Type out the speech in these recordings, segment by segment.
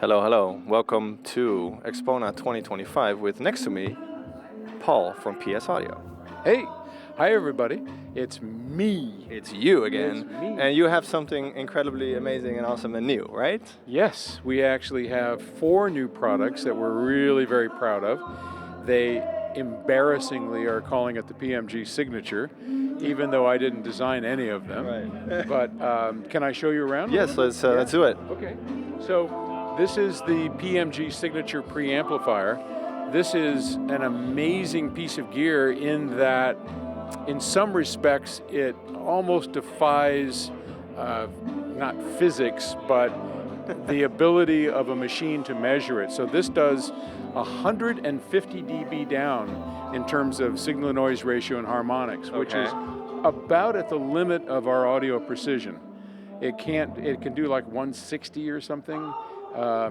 Hello, hello. Welcome to Axpona 2025 with next to me, Paul from PS Audio. Hey, hi everybody. It's me. It's you again. It's me. And you have something incredibly amazing and awesome and new, right? Yes, we actually have 4 new products that we're really very proud of. They embarrassingly are calling it the PMG Signature, even though I didn't design any of them. Right. But can I show you around? Yes, let's do it. Okay. So this is the PMG Signature Preamplifier. This is an amazing piece of gear in that, in some respects, it almost defies not physics, but the ability of a machine to measure it. So this does 150 dB down in terms of signal-to-noise ratio and harmonics, which is about at the limit of our audio precision. It can do like 160 or something.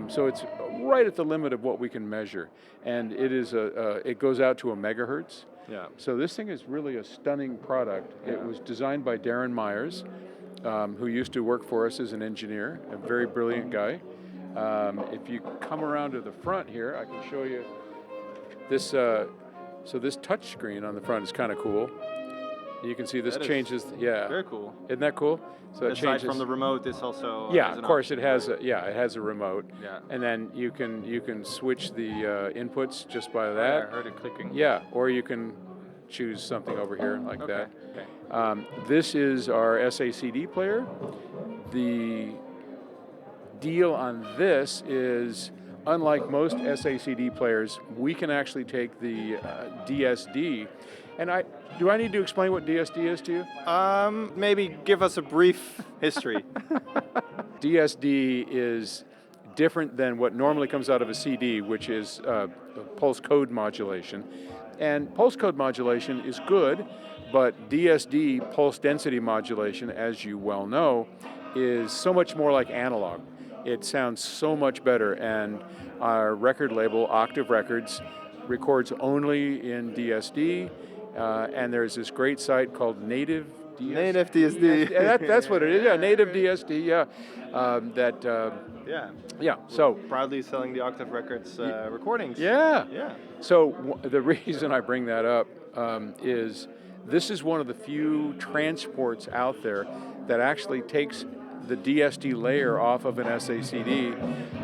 So it's right at the limit of what we can measure, and it goes out to a megahertz. Yeah. So this thing is really a stunning product. Yeah. It was designed by Darren Myers, who used to work for us as an engineer, a very brilliant guy. If you come around to the front here, I can show you this. So this touch screen on the front is kind of cool. You can see this changes. Yeah. Very cool. Isn't that cool? So it changes from the remote. This also. Yeah, of course it has. It has a remote. Yeah. And then you can switch the inputs just by that. Yeah, I heard it clicking. Yeah, or you can choose something over here like that. Okay. This is our SACD player. The deal on this is, unlike most SACD players, we can actually take the DSD. And do I need to explain what DSD is to you? Maybe give us a brief history. DSD is different than what normally comes out of a CD, which is pulse code modulation. And pulse code modulation is good, but DSD, pulse density modulation, as you well know, is so much more like analog. It sounds so much better, and our record label, Octave Records, records only in DSD, and there's this great site called Native DSD. Native DSD. That's what it is, yeah, Native DSD, yeah. Yeah, so proudly selling the Octave Records recordings. Yeah. Yeah. So the reason I bring that up is this is one of the few transports out there that actually takes the DSD layer off of an SACD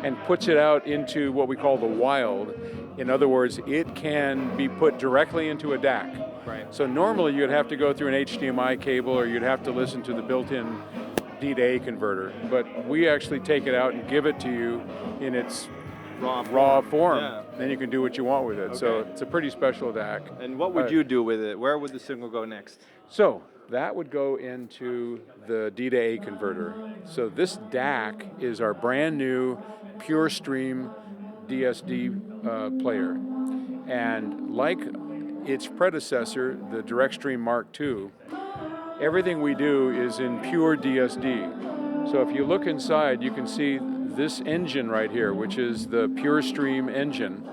and puts it out into what we call the wild. In other words, it can be put directly into a DAC. Right. So normally you'd have to go through an HDMI cable, or you'd have to listen to the built-in D to A converter. But we actually take it out and give it to you in its raw form. Yeah. Then you can do what you want with it. Okay. So it's a pretty special DAC. And what would you do with it? Where would the signal go next? So that would go into the D to A converter. So this DAC is our brand new PureStream DSD player. And like its predecessor, the DirectStream Mark II, everything we do is in pure DSD. So if you look inside, you can see this engine right here, which is the PureStream engine,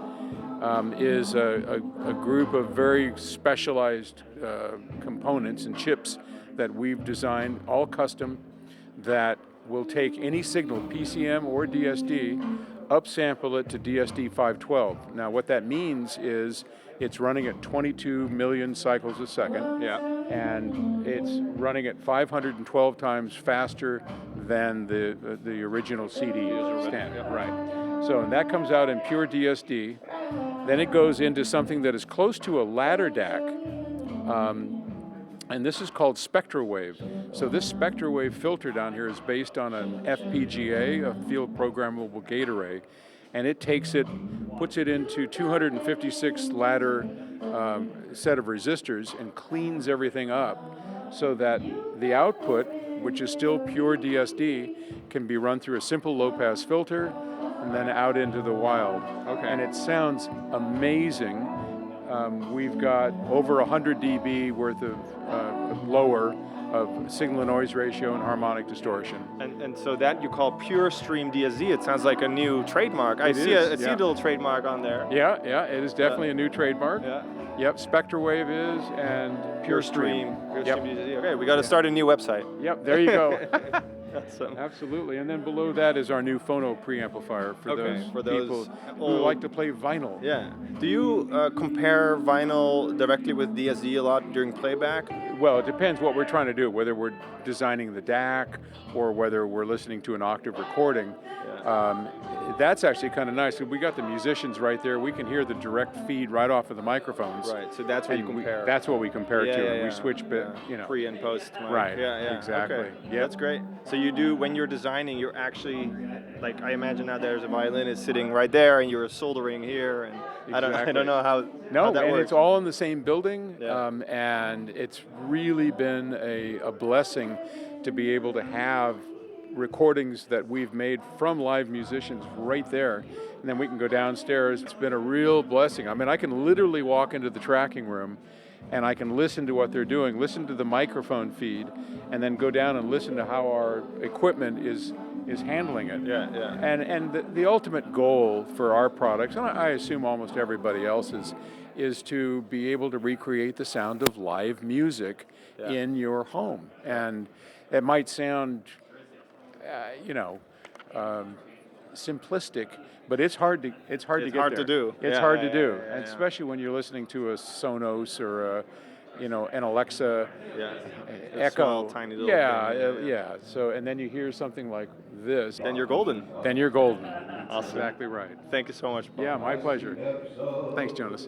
is a group of very specialized components and chips that we've designed, all custom, that will take any signal, PCM or DSD, upsample it to DSD 512. Now what that means is it's running at 22 million cycles a second. Yeah. And it's running at 512 times faster than the original CD standard. Right. So and that comes out in pure DSD. Then it goes into something that is close to a ladder DAC. And this is called SpectraWave. So this SpectraWave filter down here is based on an FPGA, a field programmable gate array, and it takes it, puts it into 256 ladder set of resistors and cleans everything up so that the output, which is still pure DSD, can be run through a simple low-pass filter and then out into the wild. Okay. And it sounds amazing. We've got over 100 dB worth of lower of signal-to-noise ratio and harmonic distortion. And so that you call PureStream DSD, it sounds like a new trademark. I see a little trademark on there. Yeah, it is definitely a new trademark. Yeah. Yep, SpectraWave is, and PureStream. PureStream DSD. Okay, we got to start a new website. Yep, there you go. Awesome. Absolutely. And then below that is our new phono preamplifier for Okay, those for people those who old- like to play vinyl. Yeah. Do you compare vinyl directly with DSD a lot during playback? Well, it depends what we're trying to do, whether we're designing the DAC or whether we're listening to an Octave recording. That's actually kind of nice. We got the musicians right there. We can hear the direct feed right off of the microphones. Right. So that's what you And compare. that's what we compare Yeah, to, yeah, and we yeah. switch, Pre and post. Mic. Right. Yeah, yeah. Exactly. Okay. Yep. That's great. So you do, when you're designing, you're actually, like, I imagine now there's a violinist sitting right there, and you're soldering here, and I don't know how. No, how that and works. it's all in the same building, Yeah. and it's really been a blessing to be able to have recordings that we've made from live musicians right there, and then we can go downstairs. It's been a real blessing. I mean, I can literally walk into the tracking room and I can listen to what they're doing, listen to the microphone feed, and then go down and listen to how our equipment is handling it. Yeah, yeah. And the ultimate goal for our products, and I assume almost everybody else's, is to be able to recreate the sound of live music in your home. And it might sound, simplistic, but it's hard to get there. It's hard to do. It's Yeah, hard yeah, to do, yeah, and yeah. especially when you're listening to a Sonos or an Alexa The Echo. small, tiny little thing. Yeah. So, and then you hear something like this. Then you're golden. Then you're golden. That's Awesome. exactly right. Thank you so much, Paul. Yeah, my pleasure. Thanks, Jonas.